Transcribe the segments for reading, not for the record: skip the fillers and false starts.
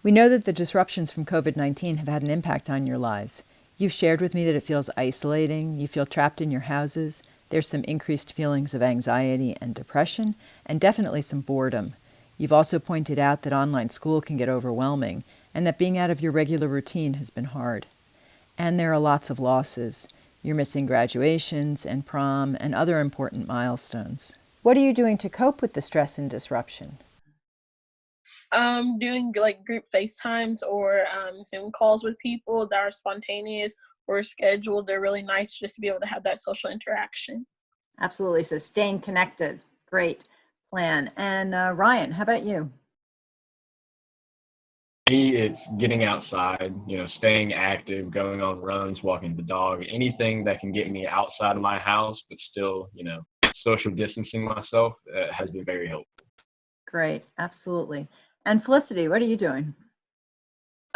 We know that the disruptions from COVID-19 have had an impact on your lives. You've shared with me that it feels isolating, you feel trapped in your houses, there's some increased feelings of anxiety and depression, and definitely some boredom. You've also pointed out that online school can get overwhelming, and that being out of your regular routine has been hard. And there are lots of losses. You're missing graduations and prom and other important milestones. What are you doing to cope with the stress and disruption? Doing like group FaceTimes or Zoom calls with people that are spontaneous or scheduled. They're really nice just to be able to have that social interaction. Absolutely. So staying connected. Great plan. And Ryan, how about you? Me, it's getting outside, staying active, going on runs, walking the dog, anything that can get me outside of my house, but still, social distancing myself has been very helpful. Great. Absolutely. And Felicity, what are you doing?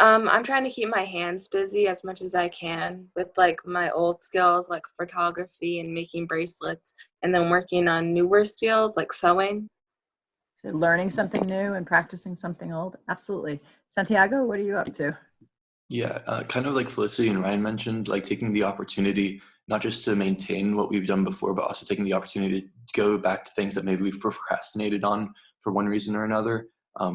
I'm trying to keep my hands busy as much as I can with like my old skills like photography and making bracelets, and then working on newer skills like sewing. So learning something new and practicing something old? Absolutely. Santiago, what are you up to? Yeah, kind of like Felicity and Ryan mentioned, like taking the opportunity not just to maintain what we've done before, but also taking the opportunity to go back to things that maybe we've procrastinated on for one reason or another.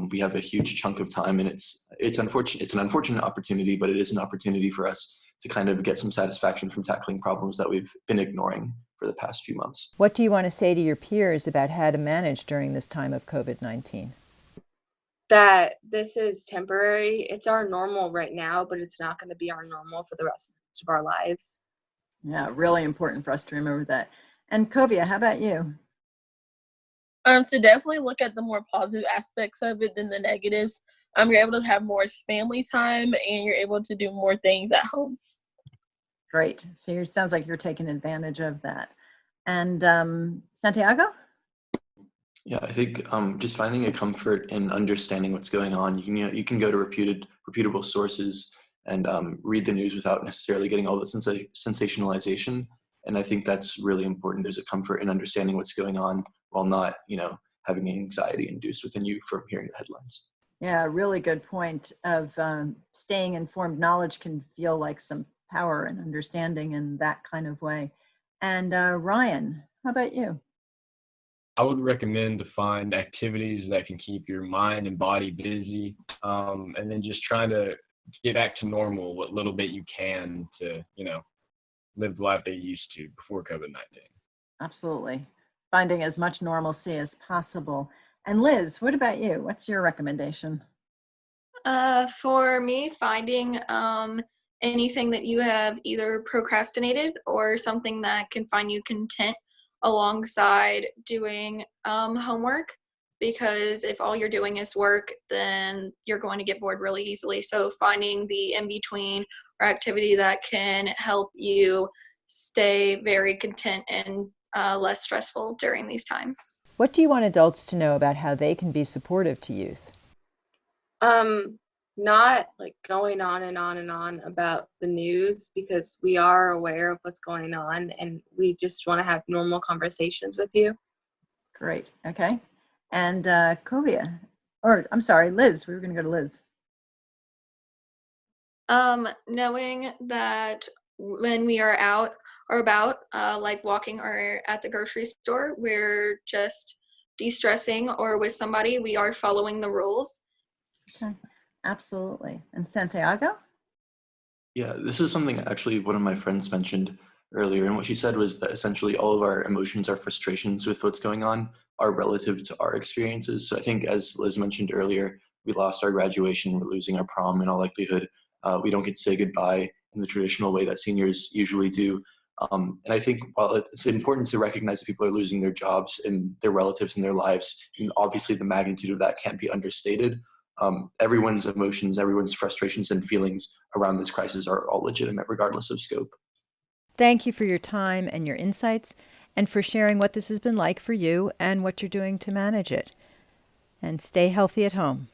We have a huge chunk of time, and it's unfortunate. It's an unfortunate opportunity, but it is an opportunity for us to kind of get some satisfaction from tackling problems that we've been ignoring for the past few months. What do you want to say to your peers about how to manage during this time of COVID-19? That this is temporary. It's our normal right now, but it's not going to be our normal for the rest of our lives. Yeah, really important for us to remember that. And Kovia, how about you? To definitely look at the more positive aspects of it than the negatives. You're able to have more family time and you're able to do more things at home. Great. So it sounds like you're taking advantage of that. And Santiago? Yeah, I think just finding a comfort in understanding what's going on. You can go to reputable sources and read the news without necessarily getting all the sensationalization. And I think that's really important. There's a comfort in understanding what's going on while not, having anxiety induced within you from hearing the headlines. Yeah, really good point of staying informed. Knowledge can feel like some power and understanding in that kind of way. And Ryan, how about you? I would recommend to find activities that can keep your mind and body busy, and then just trying to get back to normal what little bit you can to, live the life they used to before COVID-19. Absolutely. Finding as much normalcy as possible. And Liz, what about you? What's your recommendation? For me, finding anything that you have either procrastinated or something that can find you content alongside doing homework. Because if all you're doing is work, then you're going to get bored really easily. So finding the in between or activity that can help you stay very content and less stressful during these times. What do you want adults to know about how they can be supportive to youth? Um, Not like going on and on and on about the news, because we are aware of what's going on and we just want to have normal conversations with you. Great. Okay. And Kovia, or I'm sorry, Liz, we were going to go to Liz. Knowing that when we are out or about, like walking or at the grocery store, we're just de-stressing or with somebody, we are following the rules. Okay. Absolutely. And Santiago? Yeah, this is something actually one of my friends mentioned earlier, and what she said was that essentially all of our emotions, our frustrations with what's going on are relative to our experiences. So I think, as Liz mentioned earlier, we lost our graduation, we're losing our prom in all likelihood. We don't get to say goodbye in the traditional way that seniors usually do. And I think while it's important to recognize that people are losing their jobs and their relatives in their lives, and obviously the magnitude of that can't be understated, everyone's emotions, everyone's frustrations and feelings around this crisis are all legitimate, regardless of scope. Thank you for your time and your insights and for sharing what this has been like for you and what you're doing to manage it. And stay healthy at home.